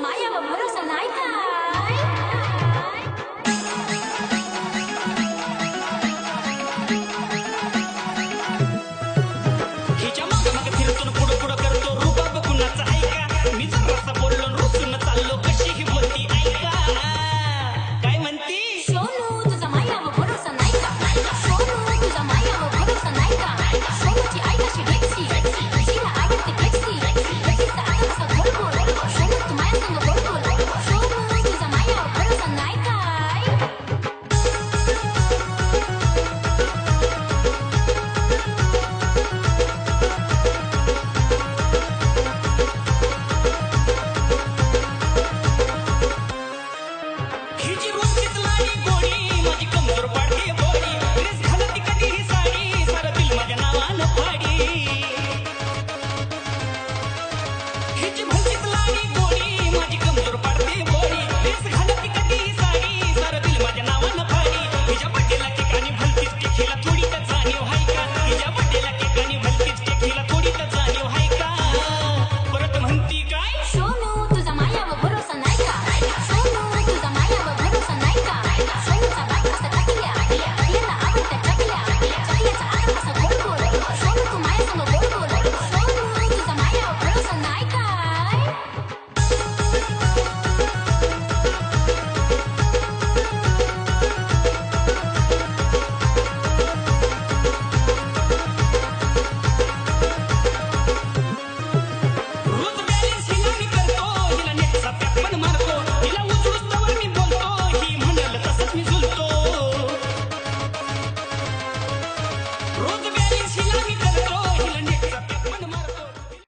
मायावर भरोसा नाही काय हिच्या माग माग फिरतो पुढं पुढं करतो रुबाब कुणाचा ऐका मी जरासा बोललो रुसून चाललो कशी ही बोलती ऐका काय म्हणती सोनू तुझा मायावर भरोसा नाही का सोनू तुझा मायावर भरोसा नाही का सोनूची आई कशी ढेकसी तिला आवडते फ्लेक्सी फ्लेक्सीचा आता कसा गोल गोल सोनू तू माया संग गोल गोल सोनू तुझा मायावर भरोसा नाही काय हिची रोजचीच लाडी गोडी माझी कमजोर पाडते बोडी ड्रेस घालती कधी ही साडी सारं दिल माझ्या नावानं फाडी हिची